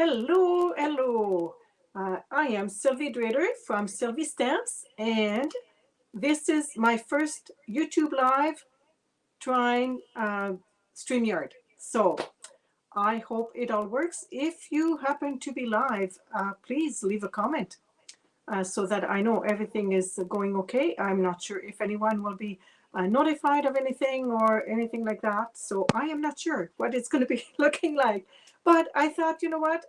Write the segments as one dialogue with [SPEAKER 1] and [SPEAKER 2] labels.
[SPEAKER 1] Hello, hello. I am Sylvie Drader from Sylvie Stamps, and this is my first YouTube live trying StreamYard. So I hope it all works. If you happen to be live, please leave a comment so that I know everything is going okay. I'm not sure if anyone will be notified of anything or anything like that. So I am not sure what it's going to be looking like. But I thought, you know what?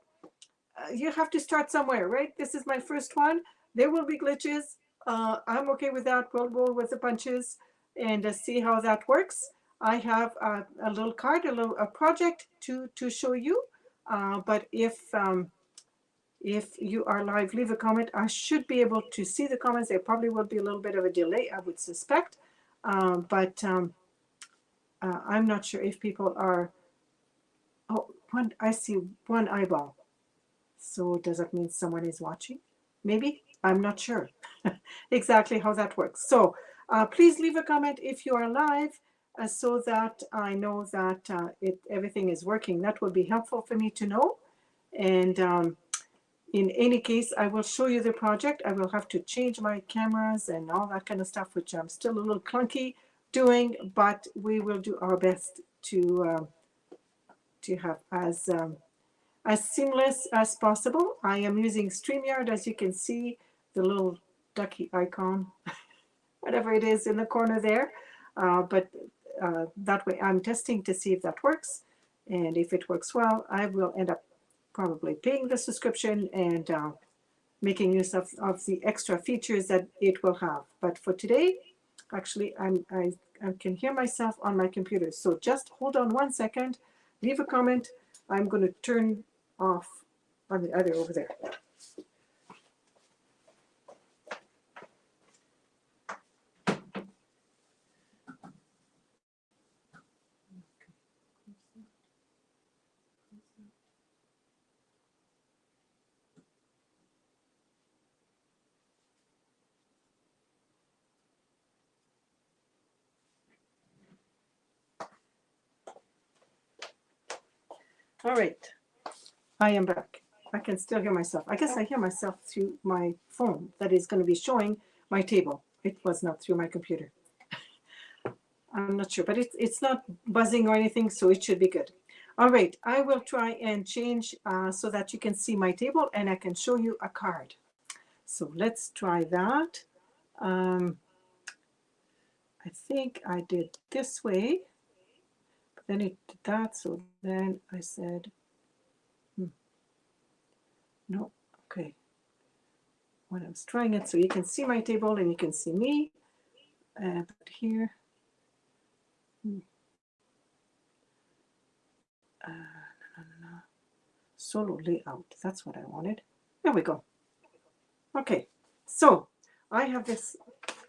[SPEAKER 1] You have to start somewhere, right? This is my first one. There will be glitches. I'm okay with that. We'll roll with the punches and see how that works. I have a little card, a project to show you. But if you are live, leave a comment. I should be able to see the comments. There probably will be a little bit of a delay, I would suspect. But I'm not sure if people are. Oh, I see one eyeball. So does that mean someone is watching? Maybe? I'm not sure exactly how that works. So please leave a comment if you are live so that I know that everything is working. That would be helpful for me to know. And in any case, I will show you the project. I will have to change my cameras and all that kind of stuff, which I'm still a little clunky doing, but we will do our best to have as seamless as possible. I am using StreamYard, as you can see, the little ducky icon, whatever it is in the corner there. But that way I'm testing to see if that works. And if it works well, I will end up probably paying the subscription and making use of the extra features that it will have. But for today, actually, I can hear myself on my computer. So just hold on 1 second, leave a comment. I'm going to turn off on the other over there. All right, I am back. I can still hear myself. I guess I hear myself through my phone that is going to be showing my table. It was not through my computer. I'm not sure, but it's not buzzing or anything, so it should be good. All right, I will try and change so that you can see my table and I can show you a card. So let's try that. I think I did this way, but then it did that, so then I said, no, okay. When I was trying it, so you can see my table and you can see me. But here, solo layout. That's what I wanted. There we go. Okay, so I have this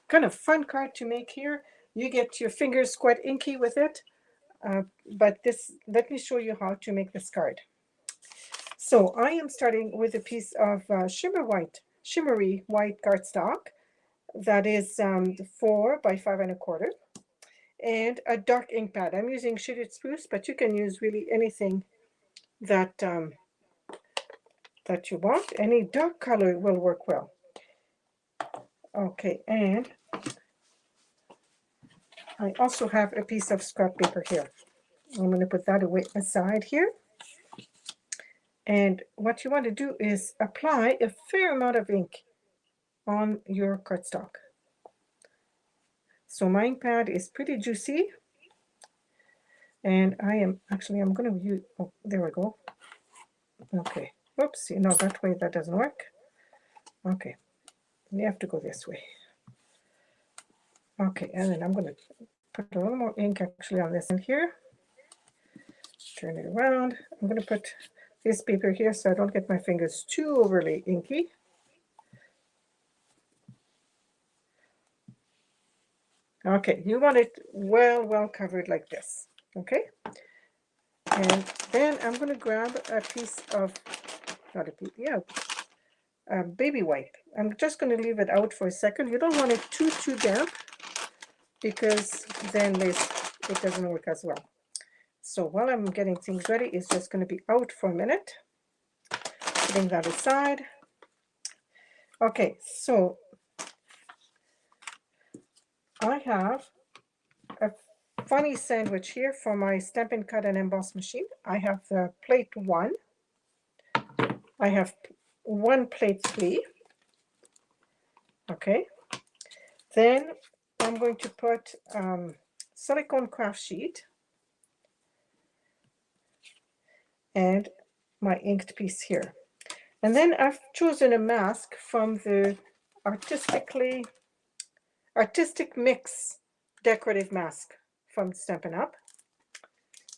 [SPEAKER 1] kind of fun card to make here. You get your fingers quite inky with it. But let me show you how to make this card. So I am starting with a piece of shimmery white cardstock that is 4 by 5 1/4, and a dark ink pad. I'm using shaded spruce, but you can use really anything that that you want. Any dark color will work well. Okay, and I also have a piece of scrap paper here. I'm going to put that away aside here. And what you want to do is apply a fair amount of ink on your cardstock. So my ink pad is pretty juicy. And I'm going to use, oh, there we go. Okay, whoops, you know, that way that doesn't work. Okay, you have to go this way. Okay, and then I'm going to put a little more ink actually on this end here. Turn it around. I'm going to put this paper here so I don't get my fingers too overly inky. Okay, you want it well covered like this. Okay, and then I'm going to grab a piece of, not a piece, yeah, baby wipe. I'm just going to leave it out for a second. You don't want it too damp because then it doesn't work as well. So while I'm getting things ready, it's just going to be out for a minute. putting that aside. Okay, so I have a funny sandwich here for my Stampin' Cut and Emboss machine. I have the plate 1. I have one plate 3. Okay. Then I'm going to put silicone craft sheet and my inked piece here. And then I've chosen a mask from the Artistic Mix decorative mask from Stampin' Up.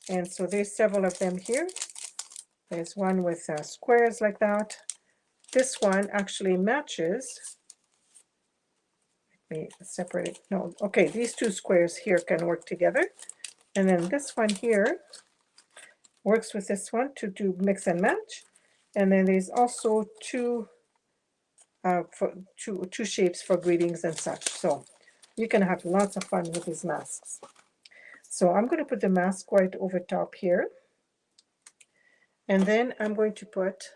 [SPEAKER 1] And so there's several of them here. There's one with squares like that. This one actually matches. Let me separate it. No, okay, these two squares here can work together. And then this one here works with this one to do mix and match. And then there's also two shapes for greetings and such. So you can have lots of fun with these masks. So I'm going to put the mask right over top here. And then I'm going to put,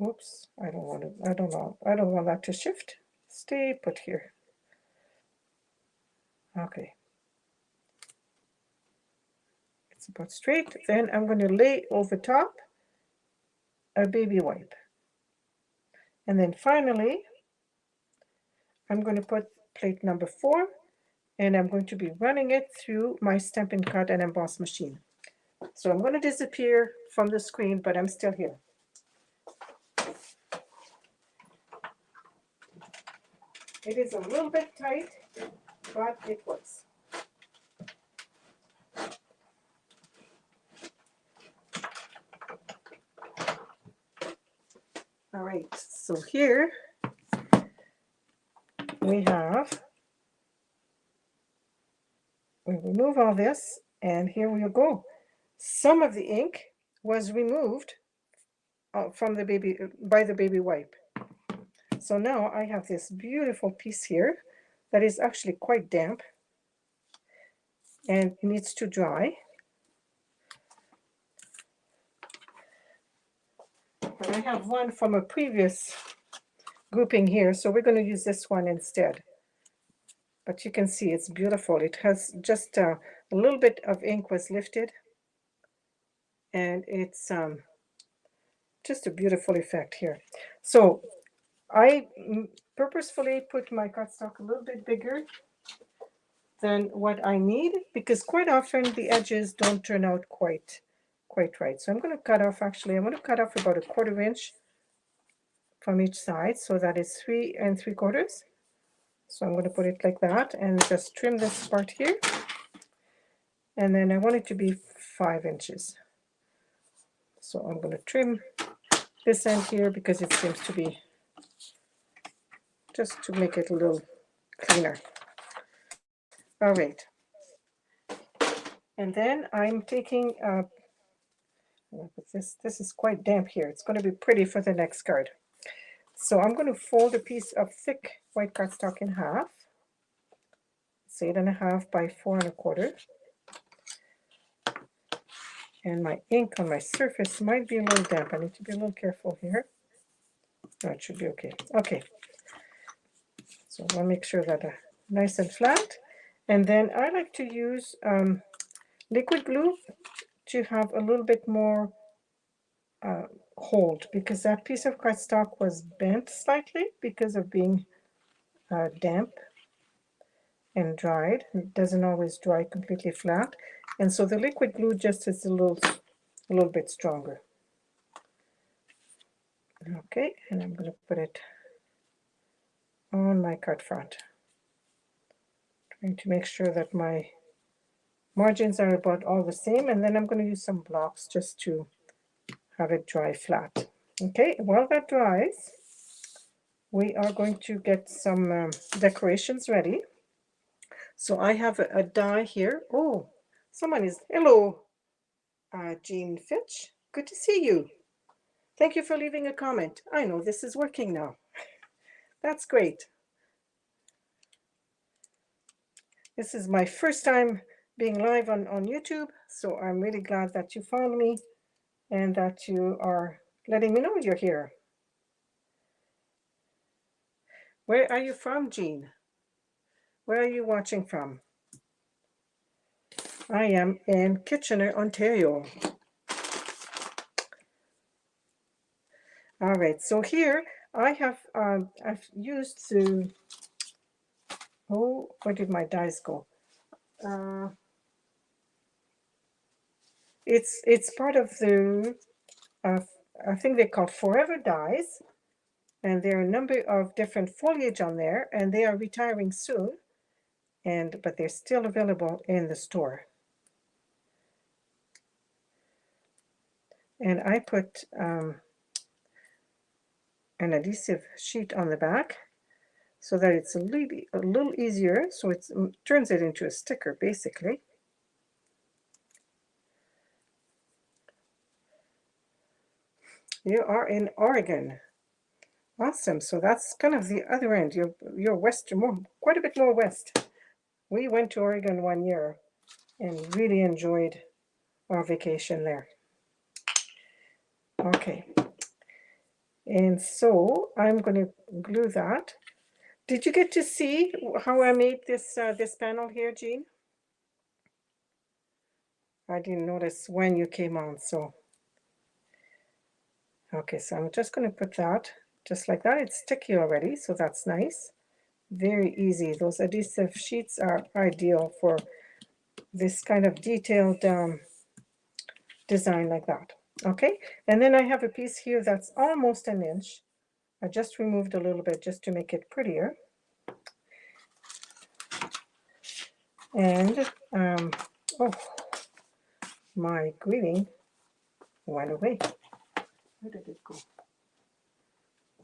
[SPEAKER 1] oops, I don't want that to shift. Stay put here. Okay. It's about straight. Then I'm going to lay over top a baby wipe. And then finally, I'm going to put plate number 4, and I'm going to be running it through my Stampin' Cut and Emboss machine. So I'm going to disappear from the screen, but I'm still here. It is a little bit tight, but it works. All right, so here we remove all this, and here we go. Some of the ink was removed from the baby wipe. So now I have this beautiful piece here that is actually quite damp and needs to dry. But I have one from a previous grouping here, so we're going to use this one instead. But you can see it's beautiful. It has just a little bit of ink was lifted, and it's just a beautiful effect here. So I purposefully put my cardstock a little bit bigger than what I need, because quite often the edges don't turn out quite right. So I'm going to cut off, actually, I'm going to cut off about a 1/4 inch from each side, so that is 3 3/4. So I'm going to put it like that and just trim this part here. And then I want it to be 5 inches. So I'm going to trim this end here because it seems to be, just to make it a little cleaner. All right. And then I'm taking, this is quite damp here. It's going to be pretty for the next card. So I'm going to fold a piece of thick white cardstock in half. It's 8 1/2 by 4 1/4. And my ink on my surface might be a little damp. I need to be a little careful here. No, it should be okay. Okay. So I'll make sure that nice and flat. And then I like to use liquid glue to have a little bit more hold, because that piece of cardstock was bent slightly because of being damp and dried. It doesn't always dry completely flat, and so the liquid glue just is a little bit stronger. Okay, and I'm going to put it on my card front, trying to make sure that my margins are about all the same, and then I'm going to use some blocks just to have it dry flat. Okay, while that dries, we are going to get some decorations ready. So I have a die here. Oh, someone is, hello, Jean Fitch. Good to see you. Thank you for leaving a comment. I know this is working now. That's great. This is my first time being live on YouTube, so I'm really glad that you found me. and that you are letting me know you're here. Where are you from, Jean? Where are you watching from? I am in Kitchener, Ontario. All right, so here I have I've used the, oh, where did my dies go? It's part of the I think they're called Forever Dies, and there are a number of different foliage on there, and they are retiring soon, but they're still available in the store. And I put an adhesive sheet on the back so that it's a little easier, so it turns it into a sticker basically. You are in Oregon. Awesome. So that's kind of the other end. You're west, quite a bit more west. We went to Oregon one year and really enjoyed our vacation there. Okay. And so I'm going to glue that. Did you get to see how I made this this panel here, Jean? I didn't notice when you came on, so. Okay, so I'm just going to put that just like that. It's sticky already, so that's nice. Very easy. Those adhesive sheets are ideal for this kind of detailed design like that. Okay, and then I have a piece here that's almost an inch. I just removed a little bit just to make it prettier. And, oh, my greeting went away. Where did it go?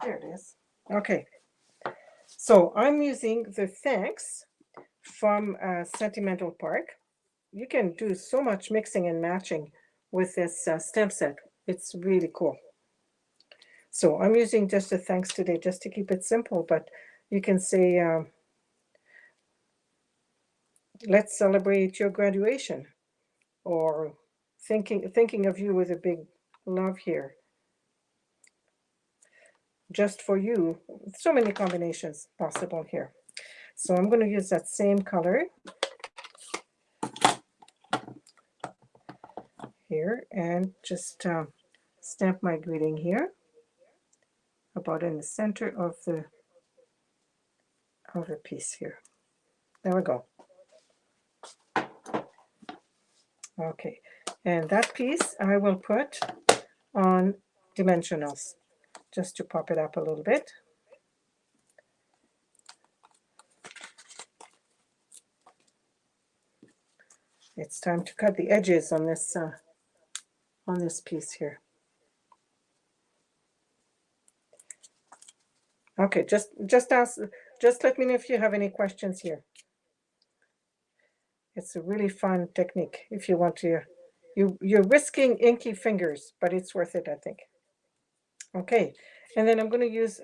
[SPEAKER 1] There it is. Okay, so I'm using the thanks from Sentimental Park. You can do so much mixing and matching with this stamp set. It's really cool. So I'm using just the thanks today just to keep it simple, but you can say, let's celebrate your graduation, or thinking of you with a big love here. Just for you. So many combinations possible here. So I'm going to use that same color here and just stamp my greeting here about in the center of the outer piece here. There we go. Okay, and that piece I will put on dimensionals just to pop it up a little bit. It's time to cut the edges on this piece here. Okay, just let me know if you have any questions here. It's a really fun technique if you want to. You're risking inky fingers, but it's worth it, I think. Okay, and then I'm going to use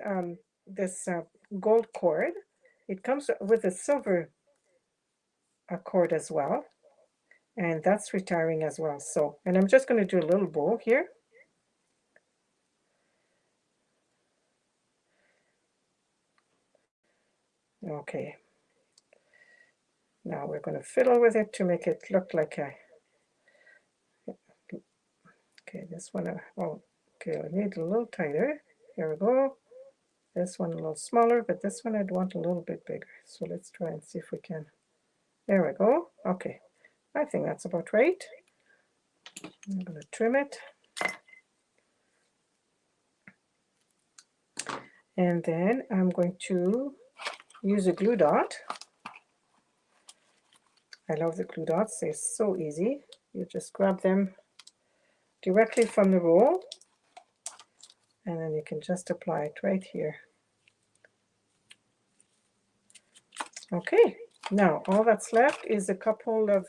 [SPEAKER 1] this gold cord. It comes with a silver cord as well, and that's retiring as well. So, and I'm just going to do a little bow here. Okay. Now we're going to fiddle with it to make it look like a. Okay, this one. Oh, okay, I need it a little tighter. Here we go. This one a little smaller, but this one I'd want a little bit bigger. So let's try and see if we can. There we go. Okay, I think that's about right. I'm going to trim it. And then I'm going to use a glue dot. I love the glue dots. They're so easy. You just grab them directly from the roll, and then you can just apply it right here. Okay, now all that's left is a couple of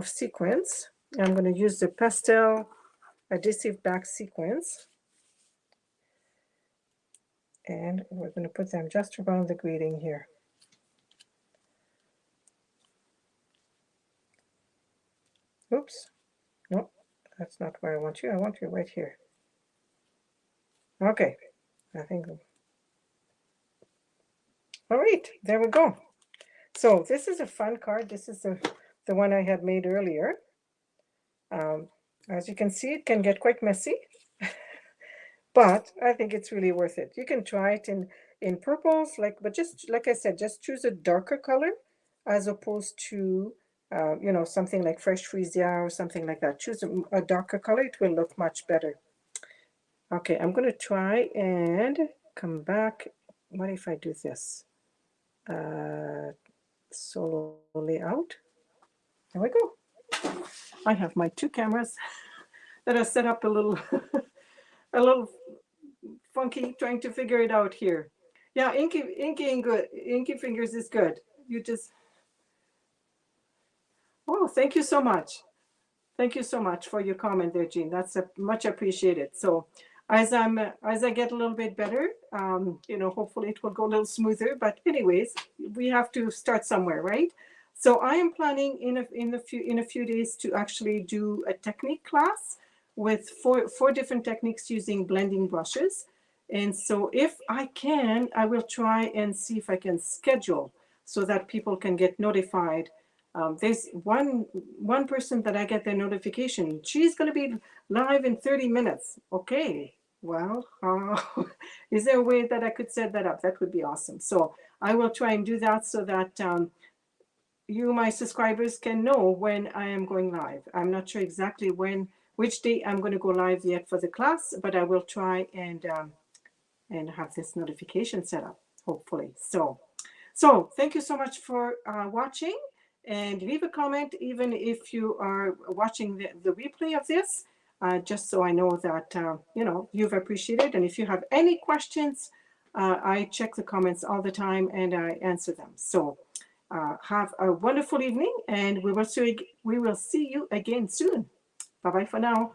[SPEAKER 1] sequins. I'm going to use the pastel adhesive back sequins, and we're going to put them just around the greeting here. Oops, That's not where I want you. I want you right here. Okay, I think. All right, there we go. So this is a fun card. This is the one I had made earlier. As you can see, it can get quite messy, but I think it's really worth it. You can try it in purples, but just like I said, just choose a darker color as opposed to something like fresh freesia or something like that. Choose a darker color. It will look much better. Okay, I'm going to try and come back. What if I do this? Solo layout. There we go. I have my two cameras that are set up a little a little funky, trying to figure it out here. Yeah, Inky Fingers is good. You just, oh, thank you so much. Thank you so much for your comment there, Jean. That's much appreciated. So as I get a little bit better, hopefully it will go a little smoother. But anyways, we have to start somewhere, right? So I am planning in a few days to actually do a technique class with four different techniques using blending brushes. And so if I can, I will try and see if I can schedule so that people can get notified. There's one person that I get their notification. She's going to be live in 30 minutes. Okay. Well, is there a way that I could set that up? That would be awesome. So I will try and do that so that you, my subscribers, can know when I am going live. I'm not sure exactly which day I'm going to go live yet for the class, but I will try and have this notification set up, hopefully. So thank you so much for watching, and leave a comment even if you are watching the replay of this, just so I know that you've appreciated. And if you have any questions, I check the comments all the time and I answer them. So have a wonderful evening, and we will see you again soon. Bye bye for now.